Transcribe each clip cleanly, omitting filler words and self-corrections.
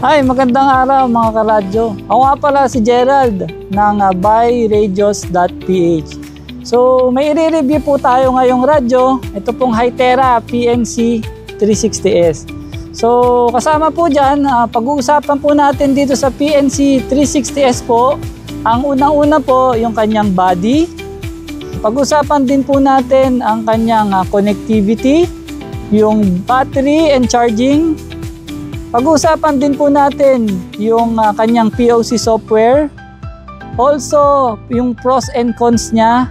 Hi, magandang araw mga karadyo. Ako nga pala si Gerald ng buyradios.ph. So may i-review po tayo ngayong radyo. Ito pong Hytera PNC 360S. So kasama po dyan, pag-uusapan po natin dito sa PNC 360S po. Ang unang-una po yung kanyang body. Pag-usapan din po natin ang kanyang connectivity, yung battery and charging. Pag-uusapan din po natin yung kanyang POC software, also yung pros and cons niya,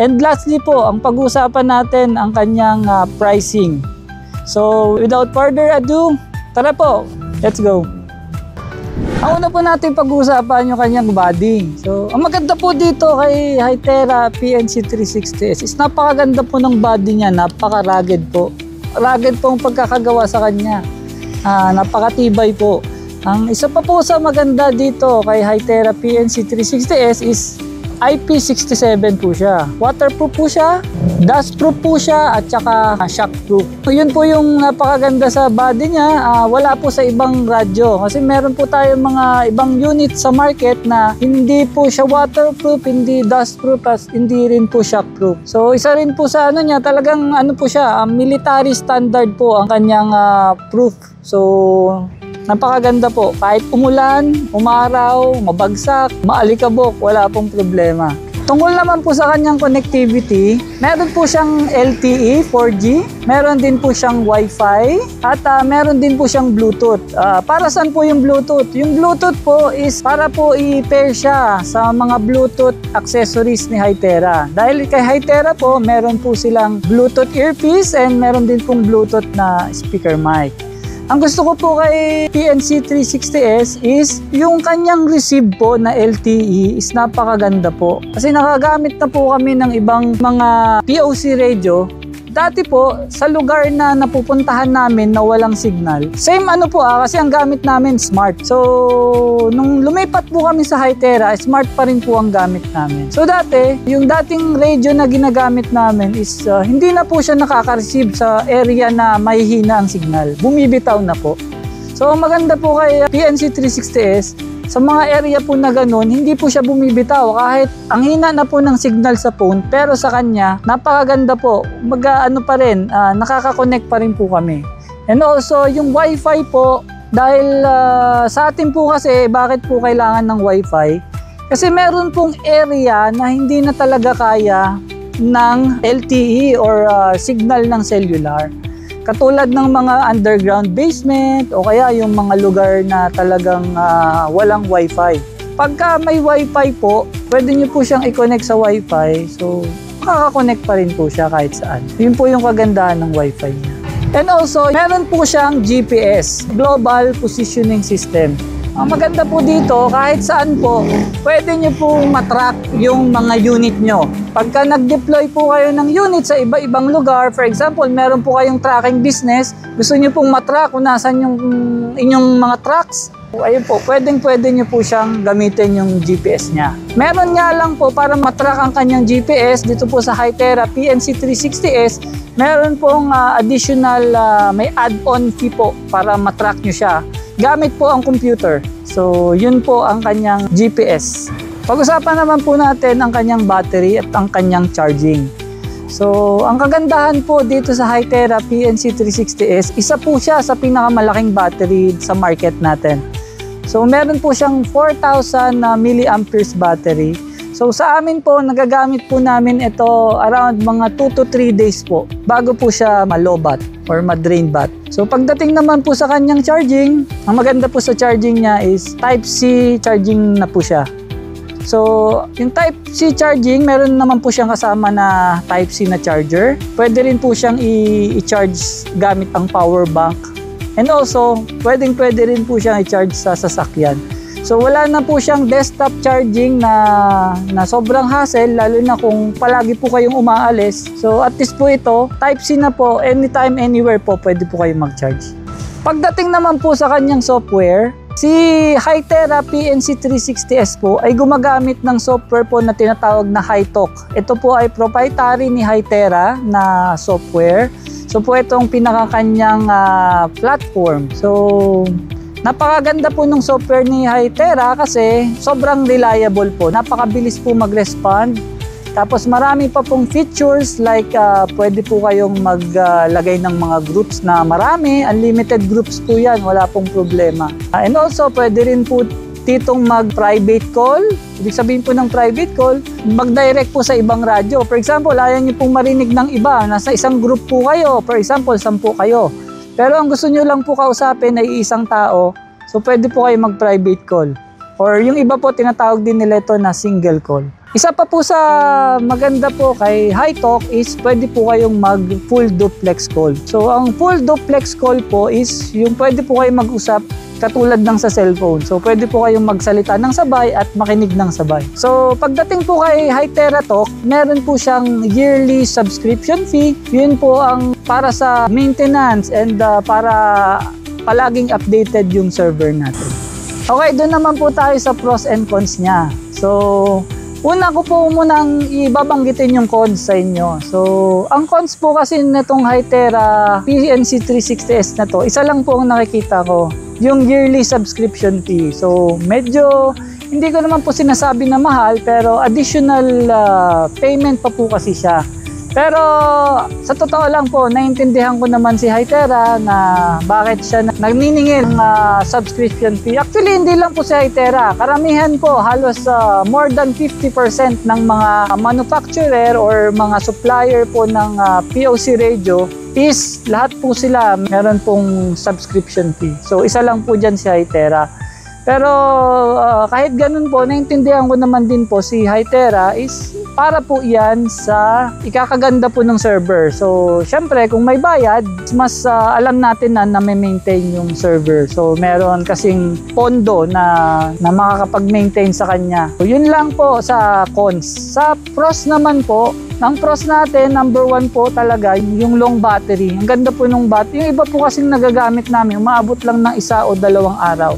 and lastly po, ang pag-uusapan natin ang kanyang pricing. So without further ado, tara po, let's go! Ang una po natin pag-uusapan yung kanyang body. So ang maganda po dito kay Hytera PNC 360S is napakaganda po ng body niya, napaka-rugged po. Rugged po ang pagkakagawa sa kanya. Napakatibay po. Ang isa pa po sa maganda dito kay Hytera PNC 360S is IP67 po siya. Waterproof po siya, dustproof po siya, at saka shockproof. Yun po yung napakaganda sa body niya. Wala po sa ibang radyo. Kasi meron po tayong mga ibang unit sa market na hindi po siya waterproof, hindi dustproof, at hindi rin po shockproof. So isa rin po sa niya, talagang po siya, military standard po ang kanyang proof. So napakaganda po. Kahit umulan, umaraw, mabagsak, maalikabok, wala pong problema. Tungkol naman po sa kanyang connectivity, meron po siyang LTE 4G, meron din po siyang Wi-Fi, at meron din po siyang Bluetooth. Para saan po yung Bluetooth? Yung Bluetooth po is para po i-pair siya sa mga Bluetooth accessories ni Hytera. Dahil kay Hytera po, meron po silang Bluetooth earpiece and meron din pong Bluetooth na speaker mic. Ang gusto ko po kay PNC 360S is yung kanyang receive po na LTE is napakaganda po. Kasi nakagamit na po kami ng ibang mga POC radio. Dati po, sa lugar na napupuntahan namin na walang signal, same po kasi ang gamit namin smart. So, nung lumipat po kami sa Hytera, smart pa rin po ang gamit namin. So dati, yung dating radio na ginagamit namin is hindi na po siya nakaka-receive sa area na may hina ang signal. Bumibitaw na po. So maganda po kay PNC 360S, sa mga area po na ganun, hindi po siya bumibitaw kahit ang hina na po ng signal sa phone, pero sa kanya, napakaganda po. Pa rin, nakaka-connect pa rin po kami. And also, yung Wi-Fi po, dahil sa atin po kasi, bakit po kailangan ng Wi-Fi? Kasi meron pong area na hindi na talaga kaya ng LTE or signal ng cellular. Katulad ng mga underground basement o kaya yung mga lugar na talagang walang Wi-Fi. Pagka may Wi-Fi po, pwede nyo po siyang i-connect sa Wi-Fi. So, makaka-connect pa rin po siya kahit saan. Yun po yung kagandahan ng Wi-Fi niya. And also, meron po siyang GPS, Global Positioning System. Ang maganda po dito, kahit saan po, pwede nyo po matrack yung mga unit nyo. Pagka nag-deploy po kayo ng unit sa iba-ibang lugar, for example, meron po kayong tracking business, gusto nyo pong matrack kung nasan yung inyong mga trucks, ayun po, pwede nyo po siyang gamitin yung GPS niya. Meron nga lang po para matrack ang kanyang GPS dito po sa Hytera PNC 360S, meron pong additional, may add-on fee po para matrack nyo siya. Gamit po ang computer. So, yun po ang kanyang GPS. Pag-usapan naman po natin ang kanyang battery at ang kanyang charging. So, ang kagandahan po dito sa Hytera PNC 360S, isa po siya sa pinakamalaking battery sa market natin. So, meron po siyang 4,000 mAh battery. So, sa amin po, nagagamit po namin ito around mga 2 to 3 days po bago po siya malobat or ma-drain bat. So pagdating naman po sa kanyang charging, ang maganda po sa charging niya is Type-C charging na po siya. So yung Type-C charging, meron naman po siyang kasama na Type-C na charger. Pwede rin po siyang i-charge gamit ang power bank. And also, pwede rin po siyang i-charge sa sasakyan. So wala na po siyang desktop charging na sobrang hassle, lalo na kung palagi po kayong umaalis. So at least po ito, Type-C na po, anytime, anywhere po pwede po kayong mag-charge. Pagdating naman po sa kanyang software, si Hytera PNC 360S po ay gumagamit ng software po na tinatawag na HyTalk. Ito po ay proprietary ni Hytera na software. So po itong pinakakanyang platform. So Napakaganda po ng software ni Hytera kasi sobrang reliable po. Napakabilis po mag-respond. Tapos marami pa pong features like pwede po kayong maglagay ng mga groups na marami. Unlimited groups po yan, wala pong problema. And also pwede rin po ditong mag-private call. Ibig sabihin po ng private call, mag-direct po sa ibang radyo. For example, ayaw niyo pong marinig ng iba. Nasa isang group po kayo. For example, 10 kayo. Pero ang gusto niyo lang po kausapin ay isang tao, so pwede po kayo mag-private call. Or yung iba po, tinatawag din nila ito na single call. Isa pa po sa maganda po kay HiTalk is pwede po kayong mag-full duplex call. So ang full duplex call po is yung pwede po kayong mag-usap katulad ng sa cellphone. So pwede po kayong magsalita ng sabay at makinig ng sabay. So pagdating po kay Hytera Talk, meron po siyang yearly subscription fee. Yun po ang para sa maintenance and para palaging updated yung server natin. Okay, doon naman po tayo sa pros and cons niya. So una ko po munang ibabanggitin yung cons sa inyo. So, ang cons po kasi nitong Hytera PNC 360S na to, isa lang po ang nakikita ko, yung yearly subscription fee. So, medyo, hindi ko naman po sinasabi na mahal, pero additional payment pa po kasi siya. Pero, sa totoo lang po, naiintindihan ko naman si Hytera na bakit siya nagniningil ng subscription fee. Actually, hindi lang po si Hytera. Karamihan po, halos more than 50% ng mga manufacturer or mga supplier po ng POC radio is lahat po sila meron pong subscription fee. So, isa lang po dyan si Hytera. Pero kahit ganun po, naiintindihan ko naman din po si Hytera is para po yan sa ikakaganda po ng server. So, syempre, kung may bayad, mas alam natin na may-maintain yung server. So, meron kasing pondo na makakapag-maintain sa kanya. So, yun lang po sa cons. Sa pros naman po, ang pros natin, number 1 po talaga, yung long battery. Ang ganda po ng battery. Yung iba po kasing nagagamit namin, umaabot lang ng 1 o 2 araw.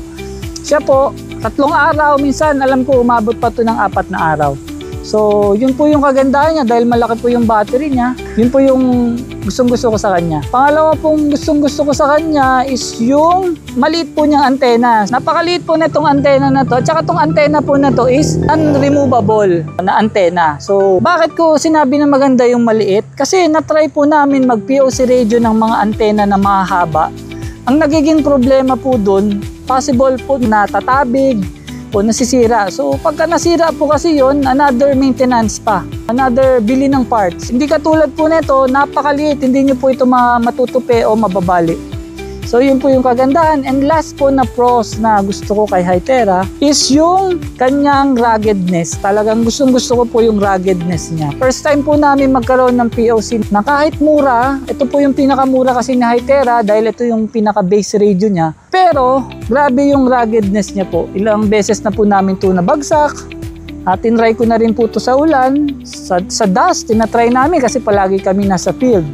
Siya po, 3 araw, minsan alam ko umabot pa to ng 4 na araw. So, yun po yung kagandahan niya dahil malaki po yung battery niya. Yun po yung gustong-gusto ko sa kanya. Pangalawa pong gustong-gusto ko sa kanya is yung maliit po niyang antena. Napakaliit po na itong antena na to. Tsaka itong antena po na to is unremovable na antena. So, bakit ko sinabi na maganda yung maliit? Kasi natry po namin mag-POC radio ng mga antena na mahahaba. Ang nagiging problema po dun, possible po na tatabig o nasisira. So pagka nasira po kasi yon, another maintenance pa, another bili ng parts. Hindi katulad po nito, napakaliit, hindi nyo po ito matutupi o mababali. So yun po yung kagandahan. And last po na pros na gusto ko kay Hytera is yung kanyang ruggedness. Talagang gustong-gusto ko po yung ruggedness niya. First time po namin magkaroon ng POC na kahit mura, ito po yung pinakamura kasi ni Hytera dahil ito yung pinaka-base radio niya. Pero grabe yung ruggedness niya po. Ilang beses na po namin ito nabagsak. Tinry ko na rin po ito sa ulan, sa dust. Tinatry namin kasi palagi kami nasa field.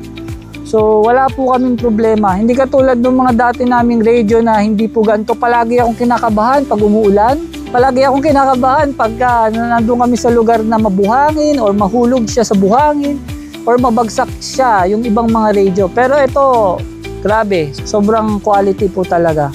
So wala po kaming problema. Hindi katulad ng mga dati naming radio na hindi po ganito. Palagi akong kinakabahan pag umuulan. Palagi akong kinakabahan pag nandun kami sa lugar na mabuhangin or mahulog siya sa buhangin or mabagsak siya yung ibang mga radio. Pero ito, grabe, sobrang quality po talaga.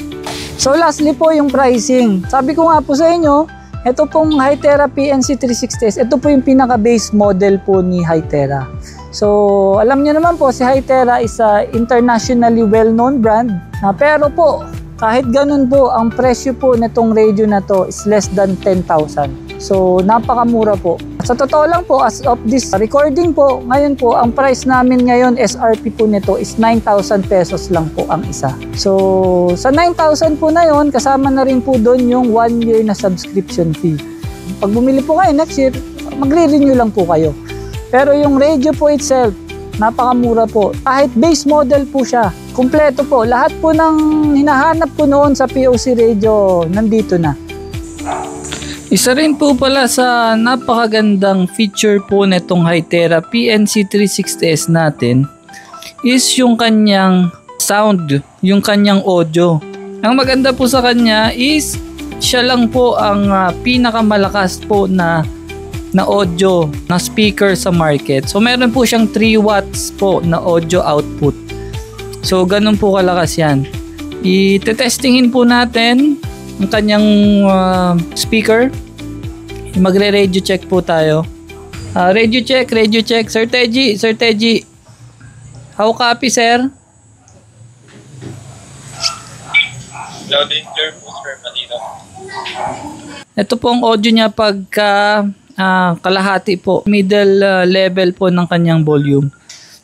So lastly po yung pricing. Sabi ko nga po sa inyo, ito pong Hytera PNC 360S, ito po yung pinaka-base model po ni Hytera. So, alam niyo naman po, si Hytera is a internationally well-known brand. Pero po, kahit ganun po, ang presyo po nitong radio na to is less than 10,000. So, napakamura po. Sa totoo lang po, as of this recording po, ngayon po, ang price namin ngayon, SRP po nito is 9,000 pesos lang po ang isa. So, sa 9,000 po na yon, kasama na rin po doon yung 1 year na subscription fee. Pag bumili po kayo next year, magre-renew lang po kayo. Pero yung radio po itself, napakamura po. Kahit base model po siya, kumpleto po. Lahat po ng hinahanap ko noon sa POC radio, nandito na. Isa rin po pala sa napakagandang feature po nitong Hytera PNC 360S natin is yung kanyang sound, yung kanyang audio. Ang maganda po sa kanya is siya lang po ang pinakamalakas po na audio na speaker sa market. So meron po siyang 3 watts po na audio output. So ganun po kalakas yan. i-testingin po natin ang kanyang speaker. Magre-radio check po tayo. Radio check. Sir Teji. How copy, sir? Loud and clear po, sir. Manila. Ito pong audio niya pagka kalahati po. Middle level po ng kanyang volume.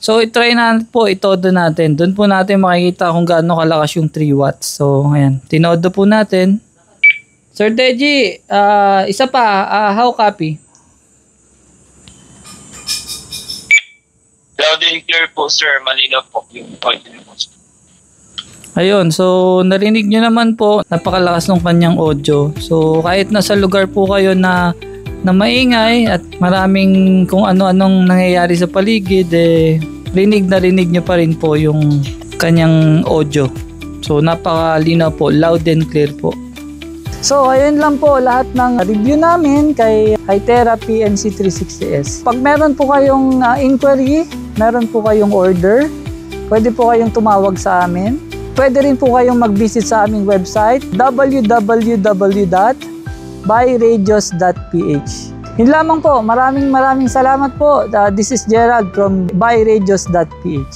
So, i-try na po, itodo natin. Doon po natin makikita kung gaano kalakas yung 3 watts. So, ayan. Tinodo po natin. Sir Teji, isa pa. How copy? Loud and clear po, sir. Manila po yung audio po, sir. Ayun, so narinig nyo naman po, napakalakas ng kanyang audio. So kahit nasa lugar po kayo na maingay at maraming kung ano-anong nangyayari sa paligid, rinig nyo pa rin po yung kanyang audio. So napakalinaw po, loud and clear po. So ayun lang po lahat ng review namin kay Hytera PNC 360S. Pag meron po kayong inquiry, meron po kayong order, pwede po kayong tumawag sa amin. Pwede rin po kayong mag-visit sa aming website www.buyradios.ph. Yun lamang po. Maraming salamat po. This is Gerald from buyradios.ph.